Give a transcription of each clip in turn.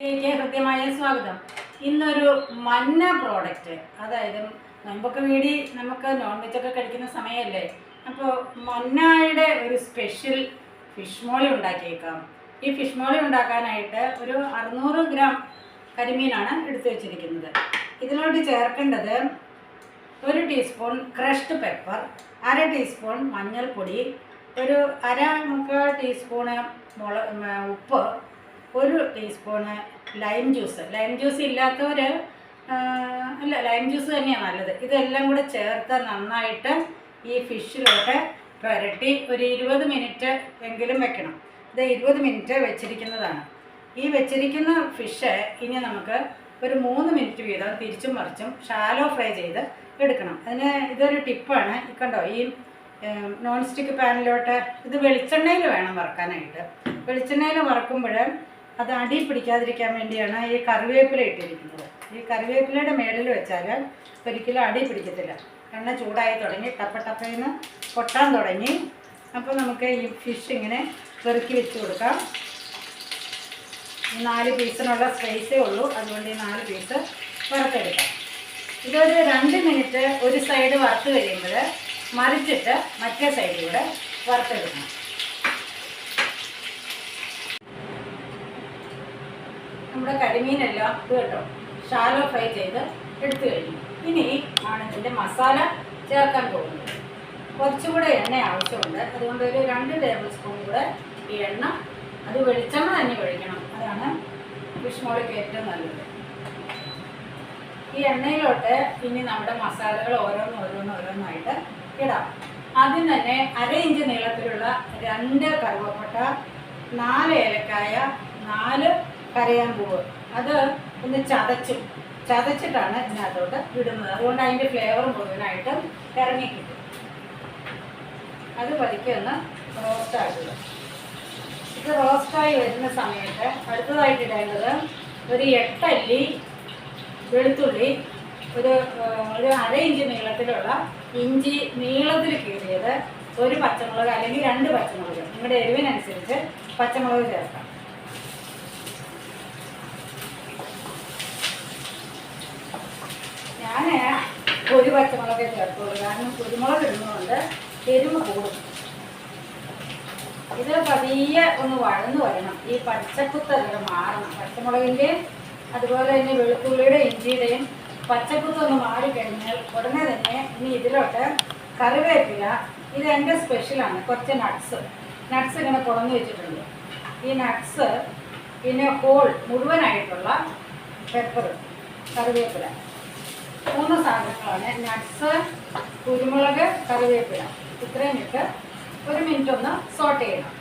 ഹൃദ്യമായ സ്വാഗതം. ഇന്നൊരു മന്ന പ്രോഡക്റ്റ്, അതായത് മുമ്പൊക്കെ നമുക്ക് നോൺ വെജൊക്കെ കഴിക്കുന്ന സമയമല്ലേ, അപ്പോൾ മന്നയുടെ ഒരു സ്പെഷ്യൽ ഫിഷ് മോളി ഉണ്ടാക്കിയേക്കാം. ഈ ഫിഷ് മോളി ഉണ്ടാക്കാനായിട്ട് ഒരു 600 ഗ്രാം കരിമീനാണ് എടുത്തു വെച്ചിരിക്കുന്നത്. ഇതിലോട്ട് ചേർക്കേണ്ടത് 1 ടീസ്പൂൺ ക്രഷ്ഡ് പെപ്പർ, 1/2 ടീസ്പൂൺ മഞ്ഞൾപ്പൊടി, ഒരു 1/4 ടീസ്പൂണ് ഉപ്പ്, 1 ടീസ്പൂണ് ലൈം ജ്യൂസ് ഇല്ലാത്തവർ അല്ല, ലൈം ജ്യൂസ് തന്നെയാണ് നല്ലത്. ഇതെല്ലാം കൂടെ ചേർത്ത് നന്നായിട്ട് ഈ ഫിഷിലോട്ട് പുരട്ടി ഒരു 20 മിനിറ്റ് എങ്കിലും വെക്കണം. ഇത് 20 മിനിറ്റ് വെച്ചിരിക്കുന്നതാണ്. ഈ വെച്ചിരിക്കുന്ന ഫിഷ് ഇനി നമുക്ക് ഒരു 3 മിനിറ്റ് വീതം തിരിച്ചും മറിച്ചും ഷാലോ ഫ്രൈ ചെയ്ത് എടുക്കണം. അതിന് ഇതൊരു ടിപ്പാണ്. കണ്ടോ, ഈ നോൺ സ്റ്റിക്ക് പാനിലോട്ട് ഇത് വെളിച്ചെണ്ണയിൽ വേണം വറക്കാനായിട്ട്. വെളിച്ചെണ്ണയിൽ വറക്കുമ്പോൾ അത് അടി പിടിക്കാതിരിക്കാൻ വേണ്ടിയാണ് ഈ കറിവേപ്പില ഇട്ടിരിക്കുന്നത്. ഈ കറിവേപ്പിലയുടെ മേളിൽ വെച്ചാൽ ഒരിക്കലും അടി പിടിക്കത്തില്ല. എണ്ണ ചൂടായി തുടങ്ങി, ടപ്പേന്ന് പൊട്ടാൻ തുടങ്ങി. അപ്പോൾ നമുക്ക് ഈ ഫിഷ് ഇങ്ങനെ പെറുക്കി വെച്ച് കൊടുക്കാം. ഈ 4 പീസിനുള്ള സ്പേസേ ഉള്ളൂ, അതുകൊണ്ട് ഈ 4 പീസ് വറുത്തെടുക്കാം. ഇതൊരു 2 മിനിറ്റ് ഒരു സൈഡ് വറുത്ത് കഴിയുമ്പോൾ മറിച്ചിട്ട് മറ്റേ സൈഡിലൂടെ വറുത്തെടുക്കണം. നമ്മുടെ കരിമീനെല്ലാം ഇത് കേട്ടോ ഷാലോ ഫ്രൈ ചെയ്ത് എടുത്തു കഴിഞ്ഞു. ഇനി ആണ് ഇതിൻ്റെ മസാല ചേർക്കാൻ പോകുന്നത്. കുറച്ചുകൂടെ എണ്ണ ആവശ്യമുണ്ട്, അതുകൊണ്ട് ഒരു 2 ടേബിൾ സ്പൂൺ കൂടെ ഈ എണ്ണ, അത് വെളിച്ചെണ്ണ തന്നെ ഒഴിക്കണം. അതാണ് ഫിഷ് മോളിക്ക് ഏറ്റവും നല്ലത്. ഈ എണ്ണയിലോട്ട് ഇനി നമ്മുടെ മസാലകൾ ഓരോന്നായിട്ട് ഇടാം. ആദ്യം തന്നെ 1/2 ഇഞ്ച് നീളത്തിലുള്ള 2 കറുവപ്പട്ട, 4 ഏലക്കായ, 4 കരയാമ്പൂവ്, അത് ഒന്ന് ചതച്ചിട്ടാണ് ഇതിനകത്തോട്ട് ഇടുന്നത്. അതുകൊണ്ട് അതിൻ്റെ ഫ്ലേവർ മുഴുവനായിട്ട് ഇറങ്ങി കിട്ടും. അത് പതുക്കെ ഒന്ന് റോസ്റ്റാക്കുക. ഇത് റോസ്റ്റായി വരുന്ന സമയത്ത് അടുത്തതായിട്ട് ഇടേണ്ടത് ഒരു 8 അല്ലി വെളുത്തുള്ളി, ഒരു 1/2 ഇഞ്ച് നീളത്തിലുള്ള ഇഞ്ചി നീളത്തിൽ കീറിയത്, 1 പച്ചമുളക് അല്ലെങ്കിൽ 2 പച്ചമുളക്, നിങ്ങളുടെ എരിവിനനുസരിച്ച് പച്ചമുളക് ചേർക്കാം. ഞാൻ 1 പച്ചമുളകേ ചേർക്കുള്ളൂ, കാരണം കുരുമുളക് ഇടുന്നതുകൊണ്ട് എരിവ് കൂടും. ഇത് പതിയെ ഒന്ന് വഴന്ന് വരണം. ഈ പച്ചക്കുത്തൊക്കെ മാറണം. പച്ചമുളകിൻ്റെയും അതുപോലെ തന്നെ വെളുത്തുള്ളിയുടെ ഇഞ്ചിയുടെയും പച്ചക്കുത്തൊന്ന് മാറിക്കഴിഞ്ഞാൽ ഉടനെ തന്നെ ഇനി ഇതിലോട്ട് കറിവേപ്പില, ഇത് എൻ്റെ സ്പെഷ്യലാണ്. കുറച്ച് നട്ട്സ് ഇങ്ങനെ കുളന്ന് വെച്ചിട്ടുണ്ട്. ഈ നട്ട്സ്, പിന്നെ മുഴുവനായിട്ടുള്ള പെപ്പർ, കറിവേപ്പില, 3 സാധനങ്ങളാണ്. നട്ട്സ്, കുരുമുളക്, കറിവേപ്പില, ഇത്രയും ഇട്ട് 1 മിനിറ്റ് ഒന്ന് സോട്ട് ചെയ്യണം.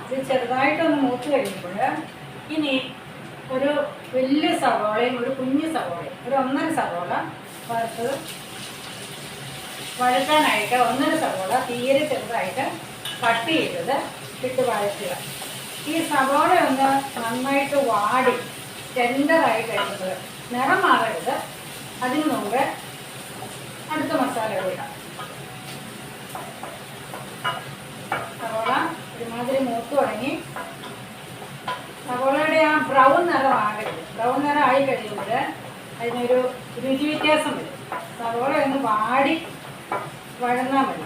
ഇത് ചെറുതായിട്ടൊന്ന് മൂത്ത് കഴിയുമ്പോൾ ഇനി ഒരു വലിയ സവോളയും ഒരു കുഞ്ഞു സവോളയും, ഒരു 1.5 സവോള വഴറ്റാനായിട്ട് 1.5 സവോള തീരെ ചെറുതായിട്ട് കട്ട് ചെയ്തത് ഇട്ട് വഴറ്റുക. ഈ സവോള ഒന്ന് നന്നായിട്ട് വാടി ടെൻഡറായി കഴിയുന്നത്, നിറം മാറരുത്, അതിന് മുമ്പ് അടുത്ത മസാലകൾ ഇടാം. സവോള ഒരുമാതിരി മൂത്ത് തുടങ്ങി. സവോളയുടെ ആ ബ്രൗൺ നിറം ആകരുത്. ബ്രൗൺ നിറം ആയി കഴിയുമ്പോൾ അതിനൊരു രുചി വ്യത്യാസം വരും. സവോള ഒന്ന് വാടി വഴന്നാൽ മതി.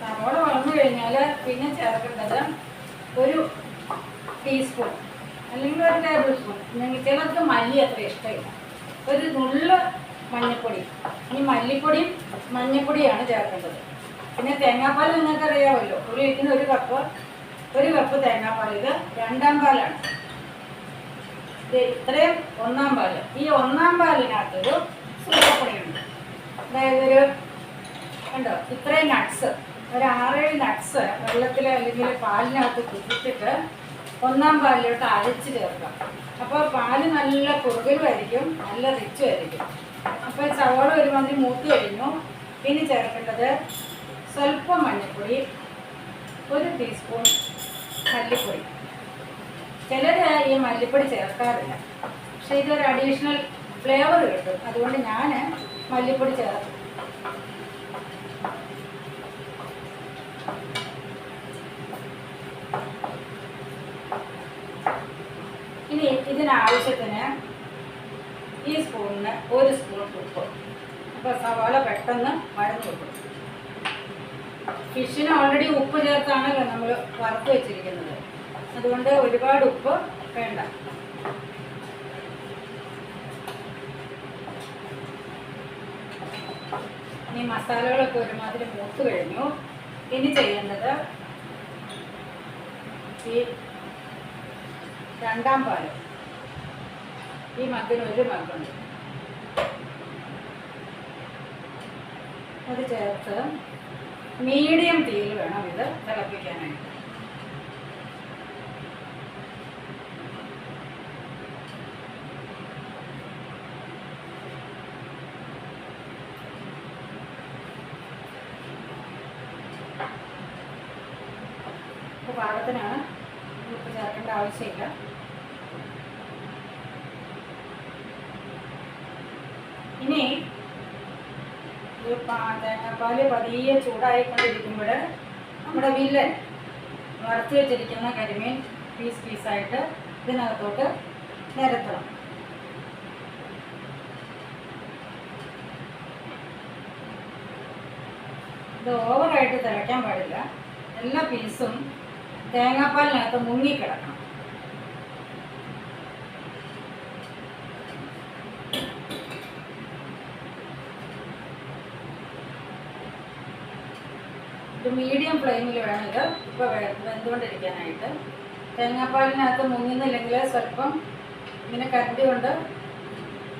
സവോള വളർന്നു കഴിഞ്ഞാൽ പിന്നെ ചേർക്കേണ്ടത് 1 ടീസ്പൂൺ അല്ലെങ്കിൽ 1 ടേബിൾ സ്പൂൺ, ചിലർക്ക് മല്ലി അത്ര ഇഷ്ടമില്ല, ഒരു നുള്ള് മഞ്ഞൾപ്പൊടി. ഈ മല്ലിപ്പൊടിയും മഞ്ഞൾപ്പൊടിയാണ് ചേർക്കേണ്ടത്. പിന്നെ തേങ്ങാപ്പാൽ നിങ്ങൾക്കറിയാമല്ലോ, ഇതിന് 1 കപ്പ് തേങ്ങാപ്പാൽ. ഇത് 2ാം പാലാണ്. ഇത് ഇത്രയും 1ാം പാല്. ഈ 1ാം പാലിനകത്തൊരു സൂപ്പപ്പൊടിയുണ്ട്. അതായത് കണ്ടോ, ഇത്രയും നട്ട്സ്, ഒരു 6-7 നട്ട്സ് വെള്ളത്തിൽ അല്ലെങ്കിൽ പാലിനകത്ത് കുതിച്ചിട്ട് 1ാം പാലിലോട്ട് അരച്ച് ചേർക്കാം. അപ്പോൾ പാല് നല്ല കുറുകലുമായിരിക്കും, നല്ല റിച്ചുമായിരിക്കും. അപ്പോൾ സവോള ഒരുമാതിരി മൂത്ത് കഴിഞ്ഞു. ഇനി ചേർക്കേണ്ടത് സ്വല്പം മഞ്ഞൾപ്പൊടി, 1 ടീസ്പൂൺ മല്ലിപ്പൊടി. ചിലർ ഈ മല്ലിപ്പൊടി ചേർക്കാറില്ല, പക്ഷേ ഇതൊരു അഡീഷണൽ ഫ്ലേവർ കിട്ടും. അതുകൊണ്ട് ഞാൻ മല്ലിപ്പൊടി ചേർക്കും. ഇതിനാവശ്യത്തിന് ഈ സ്പൂണിന് 1 സ്പൂൺ ഉപ്പ്. അപ്പോൾ സവാള പെട്ടെന്ന് വഴന്നു കിട്ടും. ഫിഷിന് ഓൾറെഡി ഉപ്പ് ചേർത്താണല്ലോ നമ്മൾ വറുത്ത് വെച്ചിരിക്കുന്നത്, അതുകൊണ്ട് ഒരുപാട് ഉപ്പ് വേണ്ട. ഇനി മസാലകളൊക്കെ ഒരുമാതിരി മൂത്ത് കഴിഞ്ഞു. ഇനി ചെയ്യേണ്ടത് ഈ 2ാം പാല്. ഈ മഗ്ഗിന് 1 മഗ്ഗുണ്ട്, അത് ചേർത്ത് മീഡിയം തീയിൽ വേണം ഇത് തിളപ്പിക്കാനായിട്ട്. പാകത്തിനാണ്, ഉപ്പ് ചേർക്കേണ്ട ആവശ്യമില്ല. ഇനി ഈ തേങ്ങാപ്പാൽ പതിയെ ചൂടായിക്കൊണ്ടിരിക്കുമ്പോൾ നമ്മുടെ വില്ലൻ വറുത്ത് വെച്ചിരിക്കുന്ന കരിമീൻ പീസായിട്ട് ഇതിനകത്തോട്ട് നിരത്തണം. ഇത് ഓവറായിട്ട് തിളയ്ക്കാൻ പാടില്ല. എല്ലാ പീസും തേങ്ങാപ്പാലിനകത്ത് മുങ്ങിക്കിടക്കണം. ഇത് മീഡിയം ഫ്ലെയിമിൽ വേണം ഇത് ഇപ്പോൾ വെന്തുകൊണ്ടിരിക്കാനായിട്ട്. തേങ്ങാപ്പാലിനകത്ത് മുങ്ങുന്നില്ലെങ്കിൽ സ്വല്പം ഇങ്ങനെ കരണ്ടി കൊണ്ട്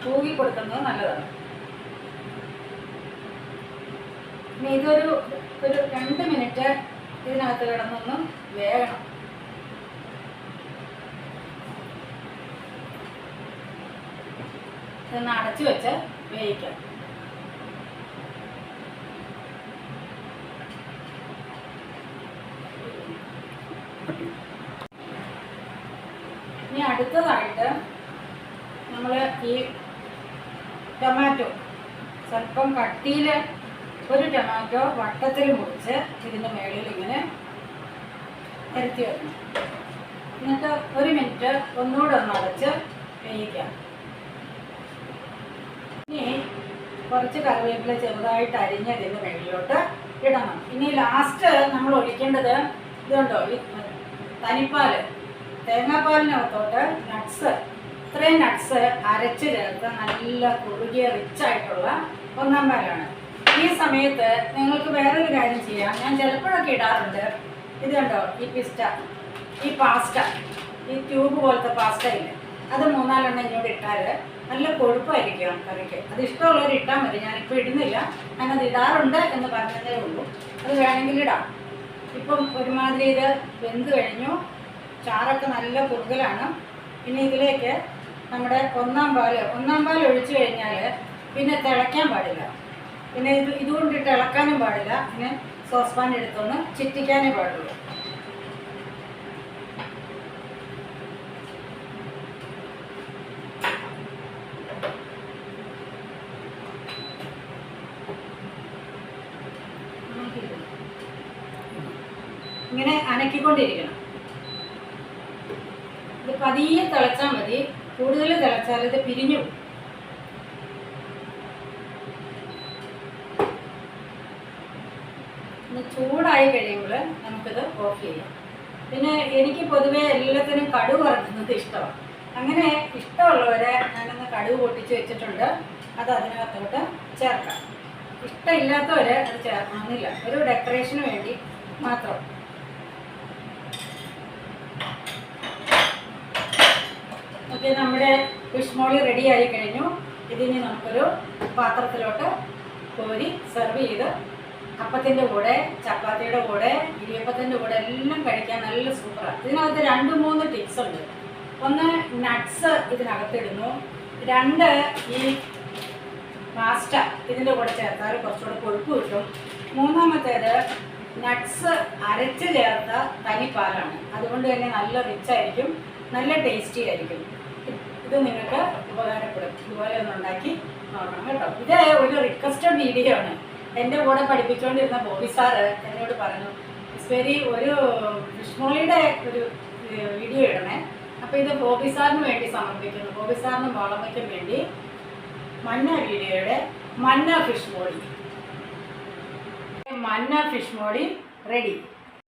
തൂകി കൊടുക്കുന്നത് നല്ലതാണ്. ഇനി ഇതൊരു 2 മിനിറ്റ് ഇതിനകത്ത് കിടന്നൊന്ന് വേകണം. ഇതൊന്ന് അടച്ചു വെച്ച് വേവിക്കാം. ഇനി അടുത്തതായിട്ട് നമ്മൾ ഈ ടൊമാറ്റോ സ്വല്പം കട്ടിയിൽ ഒരു ടൊമാറ്റോ വട്ടത്തിൽ മുറിച്ച് ഇതിൻ്റെ മേളിൽ ഇങ്ങനെ നിരത്തി വെക്കണം. എന്നിട്ട് 1 മിനിറ്റ് ഒന്നുകൂടെ ഒന്ന് അടച്ച് വേവിക്കാം. ഇനി കുറച്ച് കറിവേപ്പില ചെറുതായിട്ട് അരിഞ്ഞ് ഇതിൻ്റെ മേളിലോട്ട് ഇടണം. ഇനി ലാസ്റ്റ് നമ്മൾ ഒഴിക്കേണ്ടത് ഇതുണ്ടോ, ഈ തനിപ്പാൽ, തേങ്ങാപ്പാലിനകത്തോട്ട് നട്ട്സ്, ഇത്രയും നട്ട്സ് അരച്ച് ചേർത്ത് നല്ല കുറുകിയ റിച്ചായിട്ടുള്ള 1ാം പാലാണ്. ഈ സമയത്ത് നിങ്ങൾക്ക് വേറൊരു കാര്യം ചെയ്യാം. ഞാൻ ചിലപ്പോഴൊക്കെ ഇടാറുണ്ട്. ഇത് കണ്ടോ, ഈ ഈ പാസ്ത, ഈ ട്യൂബ് പോലത്തെ പാസ്ത ഇല്ല, അത് 3-4 എണ്ണം ഇങ്ങോട്ട് ഇട്ടാൽ നല്ല കൊഴുപ്പായിരിക്കും കറിക്ക്. അത് ഇഷ്ടമുള്ളവർ ഇട്ടാൽ മതി. ഞാനിപ്പോൾ ഇടുന്നില്ല, ഞാനത് ഇടാറുണ്ട് എന്ന് പറഞ്ഞതേ ഉള്ളൂ. അത് വേണമെങ്കിൽ ഇടാം. ഇപ്പം ഒരുമാതിരി ഇത് വെന്ത് കഴിഞ്ഞു, ചാറൊക്കെ നല്ല കുറുകലാണ്. പിന്നെ ഇതിലേക്ക് നമ്മുടെ 1ാം പാൽ ഒഴിച്ചു കഴിഞ്ഞാൽ പിന്നെ തിളയ്ക്കാൻ പാടില്ല. പിന്നെ ഇതുകൊണ്ടിട്ട് ഇളക്കാനും പാടില്ല. പിന്നെ സോസ് പാൻ എടുത്തൊന്ന് ചിറ്റിക്കാനേ പാടുള്ളൂ. ഇങ്ങനെ അനക്കിക്കൊണ്ടിരിക്കണം. ഇത് പതിയെ തിളച്ചാൽ മതി. കൂടുതൽ തിളച്ചാൽ ഇത് പിരിഞ്ഞു പോകും. ചൂടായി കഴിയുമ്പോൾ നമുക്കിത് ഓഫ് ചെയ്യാം. പിന്നെ എനിക്ക് പൊതുവേ എല്ലാത്തിനും കടുക് വറുക്കുന്നത് ഇഷ്ടമാണ്. അങ്ങനെ ഇഷ്ടമുള്ളവരെ ഞാനൊന്ന് കടുക് പൊട്ടിച്ച് വെച്ചിട്ടുണ്ട്, അത് അതിനകത്തോട്ട് ചേർക്കാം. ഇഷ്ടമില്ലാത്തവരെ അത് ചേർക്കണമെന്നില്ല, ഒരു ഡെക്കറേഷന് വേണ്ടി മാത്രം. ഓക്കെ, നമ്മുടെ ഫിഷ് മോളി റെഡി ആയി കഴിഞ്ഞു. ഇതിന് നമുക്കൊരു പാത്രത്തിലോട്ട് കോരി സെർവ് ചെയ്ത് അപ്പത്തിൻ്റെ കൂടെ, ചപ്പാത്തിയുടെ കൂടെ, ഇടിയപ്പത്തിൻ്റെ കൂടെ എല്ലാം കഴിക്കാൻ നല്ല സൂപ്പറാണ്. ഇതിനകത്ത് 2-3 ടിപ്സ് ഉണ്ട്. ഒന്ന്, നട്ട്സ് ഇതിനകത്തിടുന്നു. 2, ഈ പാസ്റ്റ ഇതിൻ്റെ കൂടെ ചേർത്താൽ കുറച്ചുകൂടെ കൊഴുപ്പ് കിട്ടും. 3-മത്തേത് നട്ട്സ് അരച്ച് ചേർത്ത തനിപ്പാലാണ്. അതുകൊണ്ട് തന്നെ നല്ല റിച്ചായിരിക്കും, നല്ല ടേസ്റ്റി ആയിരിക്കും. ഇത് നിങ്ങൾക്ക് ഉപകാരപ്പെടും. ഇതുപോലെ ഒന്ന് ഉണ്ടാക്കി നോക്കണം കേട്ടോ. ഇത് ഒരു റിക്വസ്റ്റഡ് വീഡിയോ ആണ്. എൻ്റെ കൂടെ പഠിപ്പിച്ചുകൊണ്ടിരുന്ന ബോബി സാറ് എന്നോട് പറഞ്ഞു, ഒരു ഫിഷ് മോളിയുടെ ഒരു വീഡിയോ ഇടണേ, അപ്പോൾ ഇത് ബോബി സാറിന് വേണ്ടി സമർപ്പിക്കുന്നു. ബോബി സാറിനും മോളമ്മയ്ക്കും വേണ്ടി മന്ന വീഡിയോയുടെ മന്ന ഫിഷ് മോളി റെഡി.